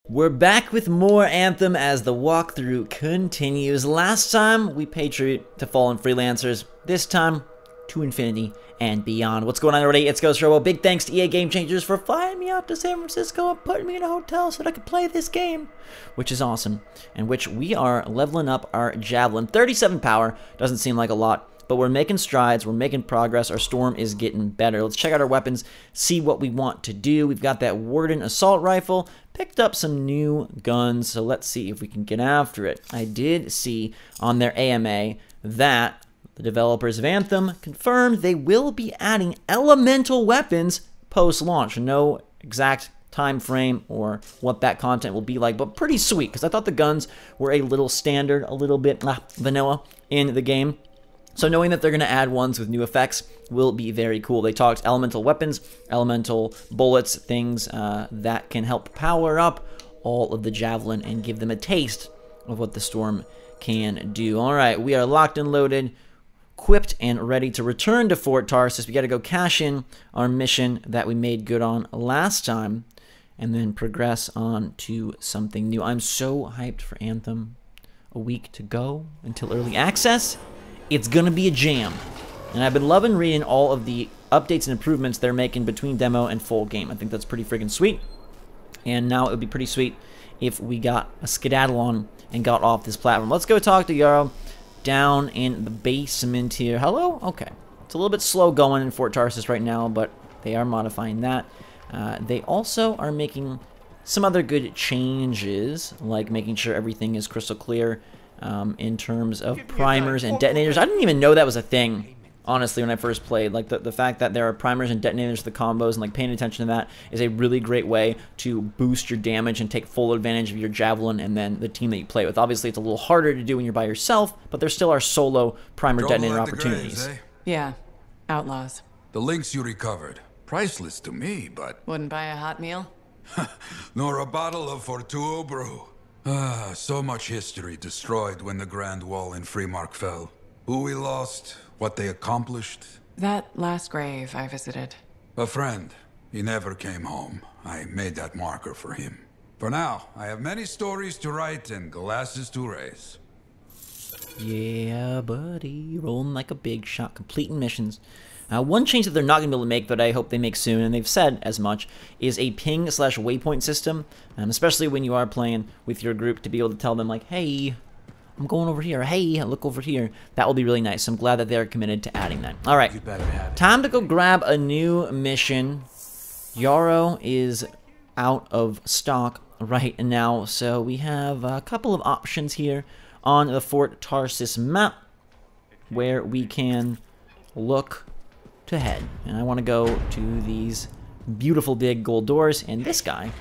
We're back with more Anthem as the walkthrough continues. Last time, we paid tribute to fallen freelancers. This time, to infinity and beyond. What's going on, everybody? It's GhostRobo. Big thanks to EA Game Changers for flying me out to San Francisco and putting me in a hotel so that I could play this game, which is awesome, and which we are leveling up our Javelin. 37 power. Doesn't seem like a lot, but we're making strides, we're making progress, our Storm is getting better. Let's check out our weapons, see what we want to do. We've got that Warden Assault Rifle, picked up some new guns, so let's see if we can get after it. I did see on their AMA that the developers of Anthem confirmed they will be adding elemental weapons post-launch. No exact time frame or what that content will be like, but pretty sweet, because I thought the guns were a little standard, a little bit vanilla in the game. So knowing that they're going to add ones with new effects will be very cool. They talked elemental weapons, elemental bullets, things that can help power up all of the Javelin and give them a taste of what the Storm can do. All right, we are locked and loaded, equipped and ready to return to Fort Tarsis. We got to go cash in our mission that we made good on last time and then progress on to something new. I'm so hyped for Anthem. A week to go until early access. It's gonna be a jam, and I've been loving reading all of the updates and improvements they're making between demo and full game. I think that's pretty freaking sweet, and now it would be pretty sweet if we got a skedaddle on and got off this platform. Let's go talk to Yarrow down in the basement here. Hello? Okay. It's a little bit slow going in Fort Tarsis right now, but they are modifying that. They also are making some other good changes, like making sure everything is crystal clear in terms of primers and detonators. I didn't even know that was a thing, honestly, when I first played. Like, the fact that there are primers and detonators for the combos, and like paying attention to that is a really great way to boost your damage and take full advantage of your Javelin and then the team that you play with. Obviously, it's a little harder to do when you're by yourself, but there still are solo primer detonator opportunities. Graves, eh? Yeah, outlaws. The links you recovered. Priceless to me, but... Wouldn't buy a hot meal? nor a bottle of Fortuo brew. Ah, so much history destroyed when the Grand Wall in Freemark fell. Who we lost, what they accomplished. That last grave I visited. A friend. He never came home. I made that marker for him. For now, I have many stories to write and glasses to raise. Yeah, buddy. Rolling like a big shot, completing missions. One change that they're not going to be able to make, but I hope they make soon, and they've said as much, is a ping/waypoint system, especially when you are playing with your group, to be able to tell them, like, hey, I'm going over here, hey, look over here. That will be really nice. I'm glad that they're committed to adding that. All right, time to go grab a new mission. Yarrow is out of stock right now, so we have a couple of options here on the Fort Tarsis map where we can look to head, and I want to go to these beautiful big gold doors, and this guy.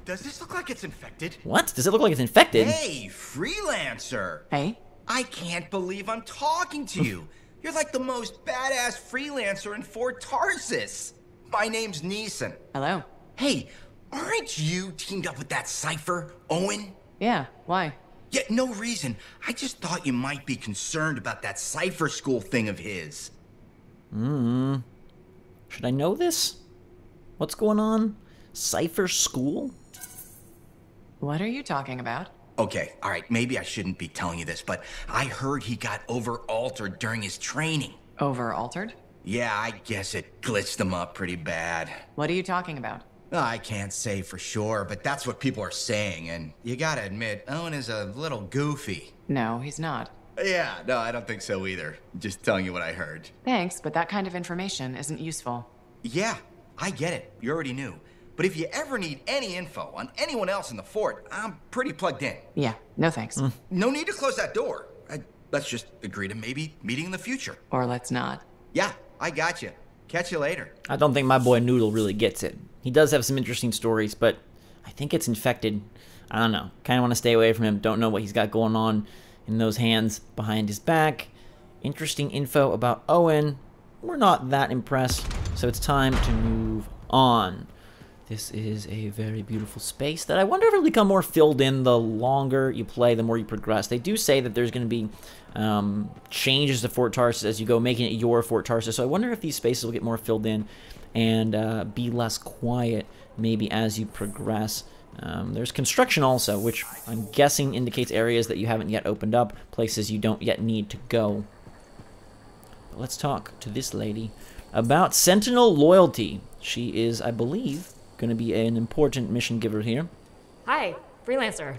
Does this look like it's infected? What? Does it look like it's infected? Hey, freelancer! Hey? I can't believe I'm talking to you. You're like the most badass freelancer in Fort Tarsis. My name's Neeson. Hello. Hey, aren't you teamed up with that Cypher, Owen? Yeah, why? Yeah, no reason. I just thought you might be concerned about that Cypher school thing of his. Should I know this? What's going on? Cypher school? What are you talking about? Okay, all right, maybe I shouldn't be telling you this, but I heard he got over-altered during his training. Over-altered? Yeah, I guess it glitched him up pretty bad. What are you talking about? I can't say for sure, but that's what people are saying, and you gotta admit, Owen is a little goofy. No, he's not. Yeah, no, I don't think so either. Just telling you what I heard. Thanks, but that kind of information isn't useful. Yeah, I get it. You already knew. But if you ever need any info on anyone else in the fort, I'm pretty plugged in. Yeah, no thanks. No need to close that door. Let's just agree to maybe meeting in the future. Or let's not. Yeah, I got you. Catch you later. I don't think my boy Noodle really gets it. He does have some interesting stories, but I think it's infected. I don't know. Kind of want to stay away from him. Don't know what he's got going on in those hands behind his back. Interesting info about Owen. We're not that impressed, so it's time to move on. This is a very beautiful space that I wonder if it'll become more filled in the longer you play, the more you progress. They do say that there's going to be changes to Fort Tarsis as you go, making it your Fort Tarsis. So I wonder if these spaces will get more filled in and be less quiet maybe as you progress There's construction also, which I'm guessing indicates areas that you haven't yet opened up, places you don't yet need to go. But let's talk to this lady about Sentinel loyalty. She is, I believe, going to be an important mission giver here. Hi, freelancer.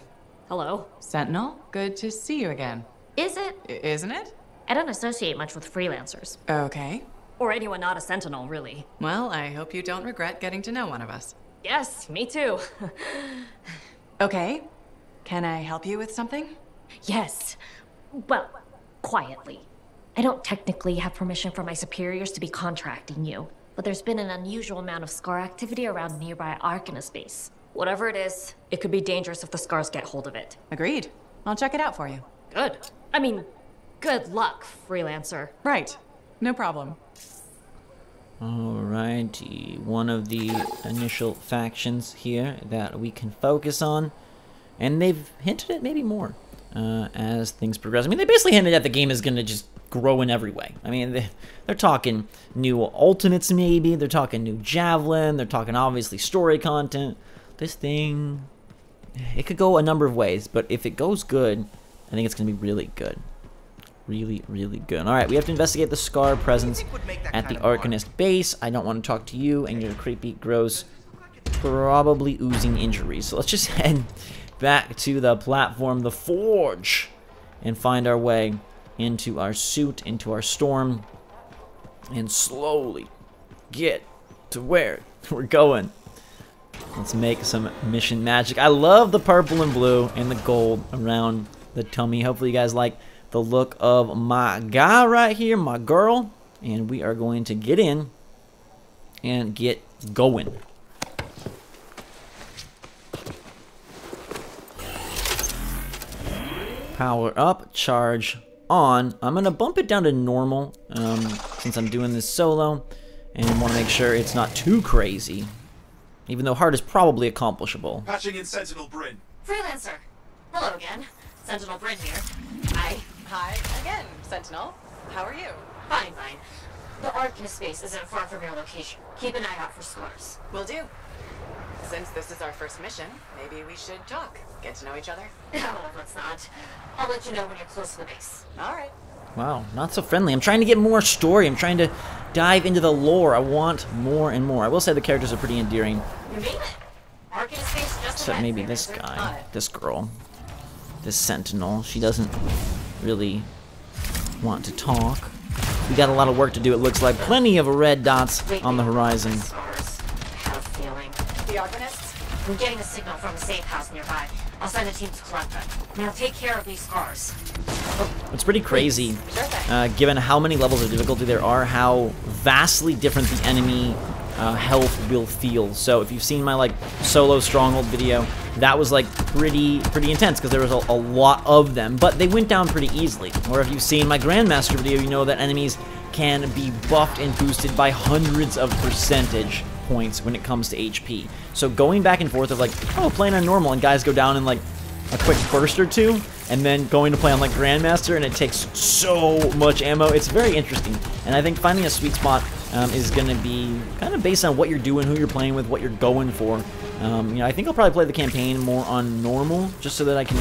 Hello. Sentinel, good to see you again. Is it? Isn't it? I don't associate much with freelancers. Okay. Or anyone not a Sentinel, really. Well, I hope you don't regret getting to know one of us. Yes, me too. Okay. Can I help you with something? Yes. Well, quietly. I don't technically have permission from my superiors to be contracting you, but there's been an unusual amount of SCAR activity around nearby Arcanist base. Whatever it is, it could be dangerous if the SCARs get hold of it. Agreed. I'll check it out for you. Good. I mean, good luck, freelancer. Right. No problem. Alrighty, one of the initial factions here that we can focus on, and they've hinted at maybe more as things progress. I mean, they basically hinted at the game is going to just grow in every way. I mean, they're talking new alternates maybe, they're talking new Javelin, they're talking obviously story content. This thing, it could go a number of ways, but if it goes good, I think it's going to be really good. Really, really good. Alright, we have to investigate the SCAR presence at the Arcanist base. I don't want to talk to you and your creepy, gross, probably oozing injuries. So let's just head back to the platform, the Forge, and find our way into our suit, into our storm, and slowly get to where we're going. Let's make some mission magic. I love the purple and blue and the gold around the tummy. Hopefully you guys like the look of my guy right here, my girl, and we are going to get in and get going. Power up, charge on. I'm gonna bump it down to normal since I'm doing this solo, and want to make sure it's not too crazy, even though hard is probably accomplishable. Patching in Sentinel Bryn. Freelancer. Hello again. Sentinel Bryn here. Hi. Hi again, Sentinel. How are you? Fine, fine. The Arcanist base isn't far from your location. Keep an eye out for SCARs. Will do. Since this is our first mission, maybe we should talk. Get to know each other. No, let's not. I'll let you know when you're close to the base. All right. Wow, not so friendly. I'm trying to get more story. I'm trying to dive into the lore. I want more and more. I will say the characters are pretty endearing. You mean it? Arcanist base just Except maybe this guy, this girl, this Sentinel. She doesn't really want to talk. We got a lot of work to do, it looks like. Plenty of red dots on the horizon. SCARs. I have a feeling. The Arcanists? I'm getting a signal from a safe house nearby. I'll send a team to collect them. Now take care of these SCARs. It's pretty crazy, Sure thing. given how many levels of difficulty there are, how vastly different the enemy health will feel. So if you've seen my like solo stronghold video, that was like pretty intense because there was a lot of them, but they went down pretty easily. Or if you've seen my Grandmaster video, you know that enemies can be buffed and boosted by hundreds of percentage points when it comes to HP. So going back and forth of like, oh, playing on normal and guys go down in like a quick burst or two, and then going to play on like Grandmaster and it takes so much ammo, it's very interesting. And I think finding a sweet spot is going to be kind of based on what you're doing, who you're playing with, what you're going for. You know, I think I'll probably play the campaign more on normal, just so that I can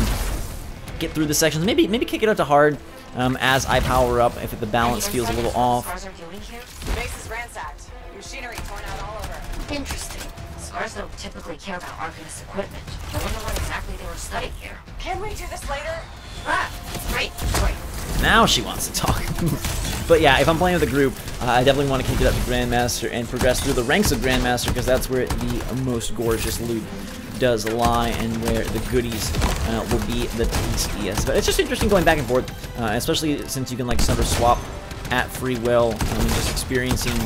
get through the sections. Maybe kick it up to hard as I power up if the balance feels a little off. SCARs are doing here? The base is ransacked. Machinery torn out all over. Interesting. SCARs don't typically care about Arcanist equipment. I wonder what exactly they were studying here. Can we do this later? Ah, great. Now she wants to talk. But yeah, if I'm playing with a group, I definitely want to kick it up to Grandmaster and progress through the ranks of Grandmaster, because that's where the most gorgeous loot does lie and where the goodies will be the tastiest. But it's just interesting going back and forth, especially since you can like sort of swap at free will, and just experiencing,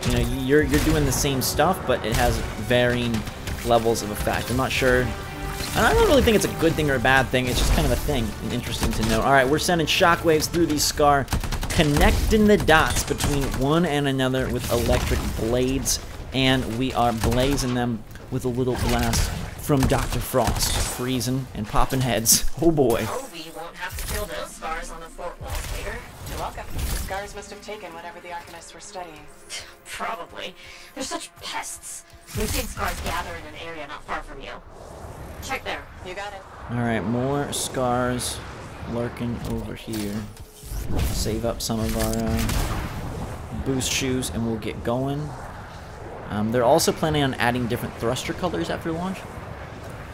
you know, you're doing the same stuff, but it has varying levels of effect. I'm not sure. And I don't really think it's a good thing or a bad thing. It's just kind of a thing and interesting to know. All right, we're sending shockwaves through these SCAR, connecting the dots between one and another with electric blades, and we are blazing them with a little blast from Dr. Frost, freezing and popping heads. Oh boy. Oh, we won't have to kill those SCARs on the fort walls later. You're welcome. Scars must have taken whatever the Arcanists were studying. Probably. They're such pests. We've seen scars gather in an area not far from you. Check there. You got it. Alright, more scars lurking over here. Save up some of our boost shoes and we'll get going. They're also planning on adding different thruster colors after launch.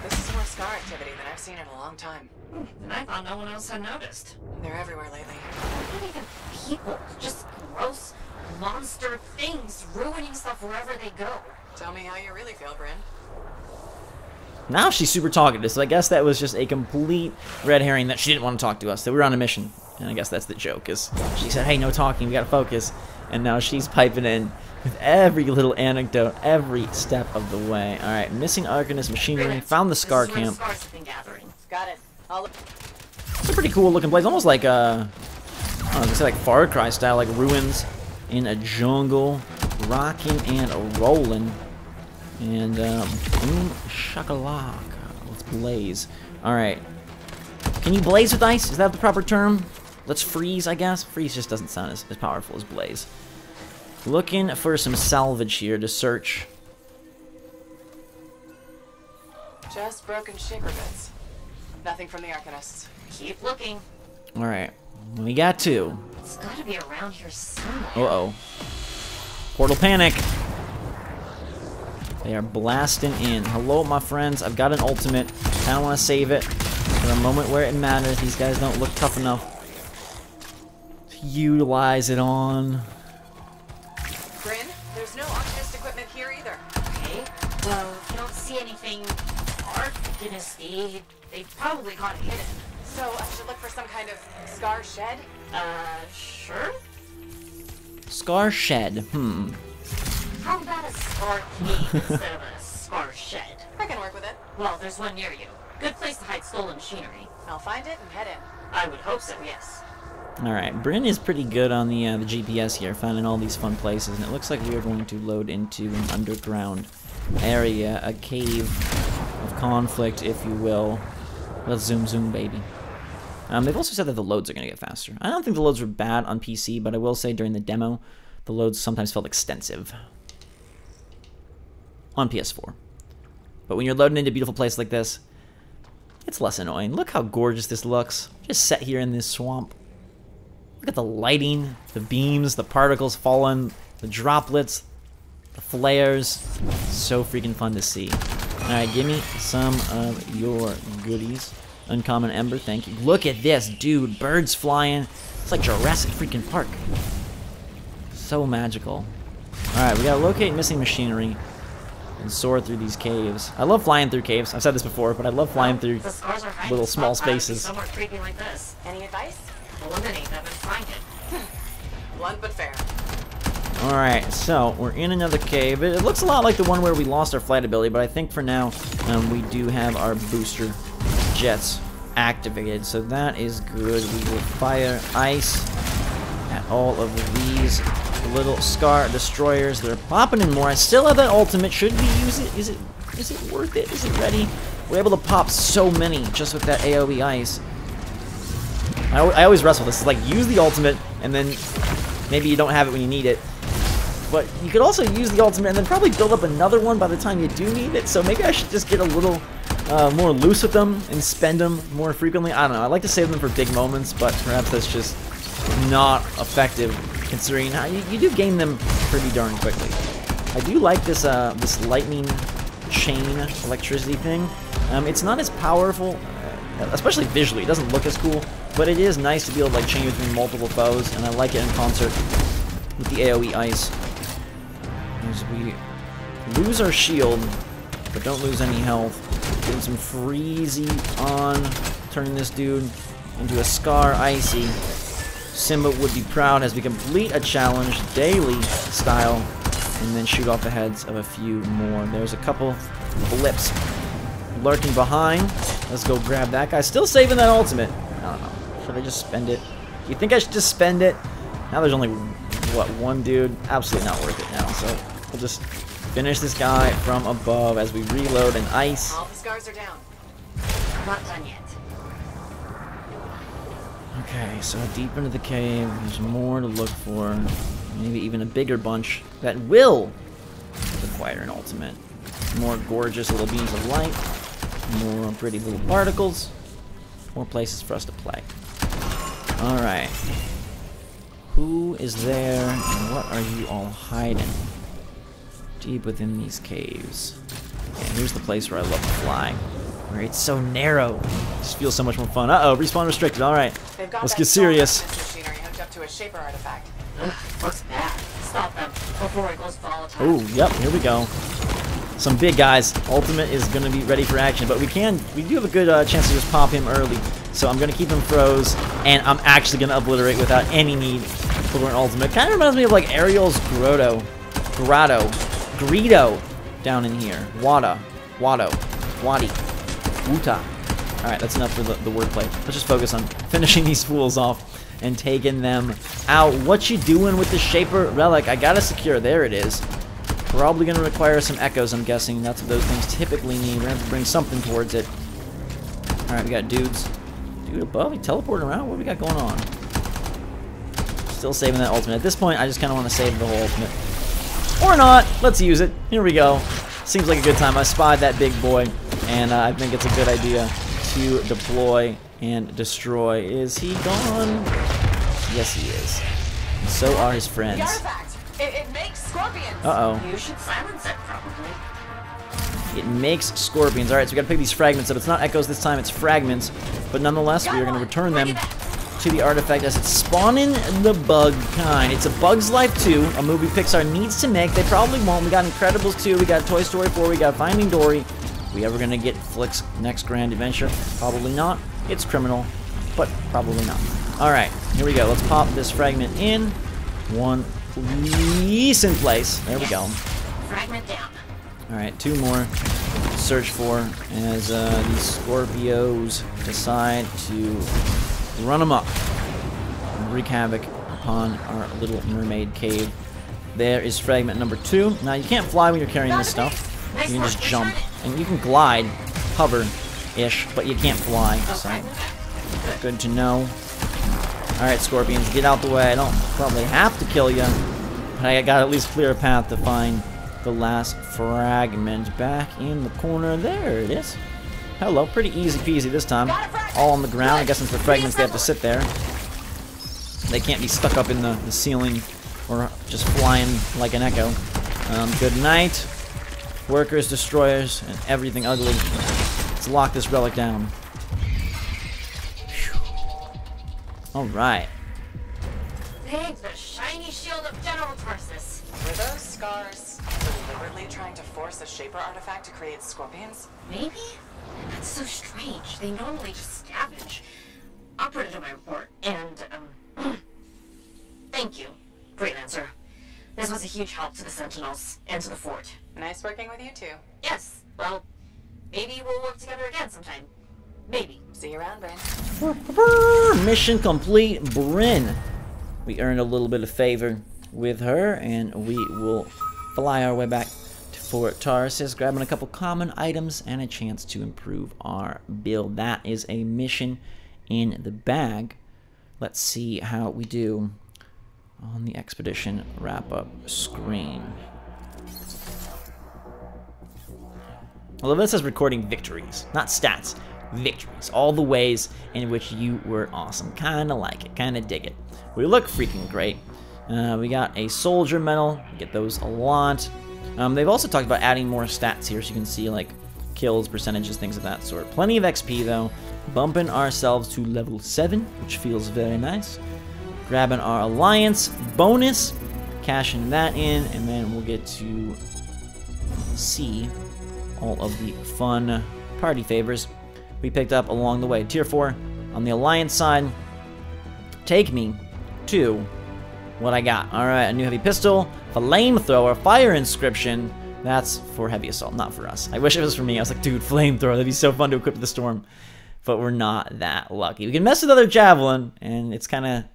This is more scar activity than I've seen in a long time. And I thought no one else had noticed. They're everywhere lately. Not even people, just gross monster things ruining stuff wherever they go. Tell me how you really feel, Bryn. Now she's super talkative, so I guess that was just a complete red herring that she didn't want to talk to us, that we were on a mission. And I guess that's the joke, is she said, hey, no talking, we gotta focus. And now she's piping in with every little anecdote, every step of the way. Alright, missing Arcanist machinery, found the Scar camp. Got it. It's a pretty cool looking place, almost like I don't know, it's like Far Cry style, like ruins in a jungle, rocking and rolling. And, boom, shakalaka. Let's blaze. Alright. Can you blaze with ice? Is that the proper term? Let's freeze, I guess. Freeze just doesn't sound as powerful as blaze. Looking for some salvage here to search. Just broken shaper bits. Nothing from the Arcanists. Keep looking. Alright. We got two. It's gotta be around here somewhere. Uh-oh. Portal panic. They are blasting in. Hello, my friends. I've got an ultimate. Kind of want to save it for a moment where it matters. These guys don't look tough enough to utilize it on. Bryn, there's no Arcanist equipment here either. Okay. Well, if you don't see anything Arcanist-y, they probably got it hidden. So I should look for some kind of scar shed? Sure? Scar shed. How about a scar cave instead of a scar shed? I can work with it. Well, there's one near you. Good place to hide stolen machinery. I'll find it and head in. I would hope so, yes. Alright, Bryn is pretty good on the GPS here, finding all these fun places, and it looks like we are going to load into an underground area, a cave of conflict, if you will. Let's zoom, baby. They've also said that the loads are going to get faster. I don't think the loads were bad on PC, but I will say during the demo, the loads sometimes felt extensive. On PS4. But when you're loading into a beautiful place like this, it's less annoying. Look how gorgeous this looks. Just set here in this swamp. Look at the lighting, the beams, the particles falling, the droplets, the flares. So freaking fun to see. Alright, give me some of your goodies. Uncommon Ember, thank you. Look at this, dude. Birds flying. It's like Jurassic freaking Park. So magical. Alright, we gotta locate missing machinery and soar through these caves. I love flying through caves. I've said this before, but I love flying through little small spaces. Somewhere creepy like this. Any advice? Eliminate them and find it. Blunt but fair. Alright, so we're in another cave. It looks a lot like the one where we lost our flight ability, but I think for now we do have our booster jets activated, so that is good. We will fire ice at all of these little Scar destroyers. They're popping in more. I still have that ultimate. Should we use it? Is it worth it? Is it ready? We're able to pop so many just with that AoE ice. I always wrestle this. It's like, use the ultimate, and then maybe you don't have it when you need it. But you could also use the ultimate and then probably build up another one by the time you do need it. So maybe I should just get a little more loose with them and spend them more frequently. I don't know. I like to save them for big moments, but perhaps that's just not effective considering how you do gain them pretty darn quickly. I do like this this lightning chain electricity thing. It's not as powerful, especially visually. It doesn't look as cool, but it is nice to be able to like chain between multiple foes, and I like it in concert with the AoE ice. As we lose our shield, but don't lose any health. Getting some freezy on, turning this dude into a Scar Icy. Simba would be proud as we complete a challenge, daily style, and then shoot off the heads of a few more. There's a couple blips lurking behind. Let's go grab that guy. Still saving that ultimate. I don't know. Should I just spend it? Do you think I should just spend it? Now there's only, what, one dude? Absolutely not worth it now, so we'll just finish this guy from above as we reload and ice. All the scars are down. Not done yet. Okay, so deep into the cave, there's more to look for. Maybe even a bigger bunch that will require an ultimate. More gorgeous little beams of light. More pretty little particles. More places for us to play. Alright. Who is there and what are you all hiding? Deep within these caves. Okay, here's the place where I love to fly. Where it's so narrow. It just feels so much more fun. Uh-oh, respawn restricted. Alright. Let's get serious. Machinery hooked up to a shaper artifact. Looks bad. Stop them before it goes volatile. Oh, yep, here we go. Some big guys. Ultimate is going to be ready for action, but we do have a good chance to just pop him early. So I'm going to keep him froze, and I'm actually going to obliterate without any need for an ultimate. Kind of reminds me of like Ariel's Greedo down in here. Wada, Wadi, Wuta. Alright, that's enough for the wordplay. Let's just focus on finishing these fools off and taking them out. What you doing with the Shaper Relic? I gotta secure. There it is. Probably gonna require some echoes, I'm guessing. That's what those things typically need. We're gonna have to bring something towards it. Alright, we got dudes. Dude above, he teleporting around? What do we got going on? Still saving that ultimate. At this point, I just kind of want to save the whole ultimate. Or not. Let's use it. Here we go. Seems like a good time. I spied that big boy, and I think it's a good idea to deploy and destroy. Is he gone? Yes, he is. So are his friends. The artifact! It makes scorpions! Uh-oh. You should silence it, probably. It makes scorpions. Alright, so we gotta pick these fragments up. It's not echoes this time, it's fragments. But nonetheless, we are gonna return them to the artifact as it's spawning the bug kind. It's a Bug's Life 2, a movie Pixar needs to make. They probably won't. We got Incredibles 2, we got Toy Story 4, we got Finding Dory. We ever gonna get Flick's next grand adventure? Probably not. It's criminal, but probably not. Alright, here we go. Let's pop this fragment in. One decent place. There we go. Fragment down. Alright, two more to search for as these Scorpios decide to run amok and wreak havoc upon our little mermaid cave. There is fragment number 2. Now, you can't fly when you're carrying this stuff. You can just jump. And you can glide, hover-ish, but you can't fly. So, good to know. Alright, Scorpions, get out the way. I don't probably have to kill you, but I gotta at least clear a path to find the last fragment. Back in the corner. There it is. Hello. Pretty easy peasy this time. All on the ground. I guess since they're fragments, they have to sit there. They can't be stuck up in the ceiling or just flying like an echo. Good night. Workers, destroyers, and everything ugly. Let's lock this relic down. Alright. Thanks, the shiny shield of General Tarsus. Were those scars deliberately trying to force a shaper artifact to create scorpions? Maybe? That's so strange. They normally just scavenge. I'll put it in my report. And, thank you, Freelancer. This was a huge help to the Sentinels and to the fort. Nice working with you two. Yes, well, maybe we'll work together again sometime. Maybe. See you around, Bryn. Mission complete, Bryn. We earned a little bit of favor with her, and we will fly our way back to Fort Tarsus, grabbing a couple common items and a chance to improve our build. That is a mission in the bag. Let's see how we do on the expedition wrap-up screen. Although this says recording victories, not stats. Victories. All the ways in which you were awesome. Kinda like it. Kinda dig it. We look freaking great. We got a soldier medal. Get those a lot. They've also talked about adding more stats here, so you can see like kills, percentages, things of that sort. Plenty of XP though. Bumping ourselves to level 7, which feels very nice. Grabbing our alliance bonus, cashing that in, and then we'll get to see all of the fun party favors we picked up along the way. Tier 4 on the alliance side. Take me to what I got. Alright, a new heavy pistol, flamethrower, fire inscription. That's for heavy assault, not for us. I wish it was for me. I was like, dude, flamethrower, that'd be so fun to equip to the storm. But we're not that lucky. We can mess with other javelin, and it's kind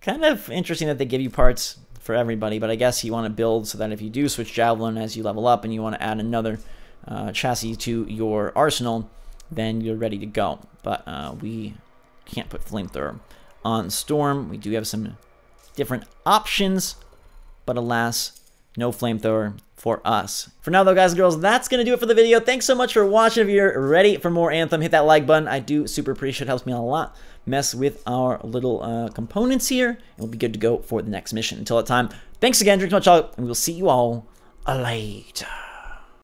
of interesting that they give you parts for everybody, but I guess you want to build so that if you do switch javelin as you level up and you want to add another chassis to your arsenal, then you're ready to go. But we can't put flamethrower on Storm. We do have some different options, but alas, no flamethrower for us. For now though, guys and girls, that's going to do it for the video. Thanks so much for watching. If you're ready for more Anthem, hit that like button. I do super appreciate it. Helps me out a lot. Mess with our little components here, and we'll be good to go for the next mission. Until that time, thanks again, drink much, and we'll see you all later.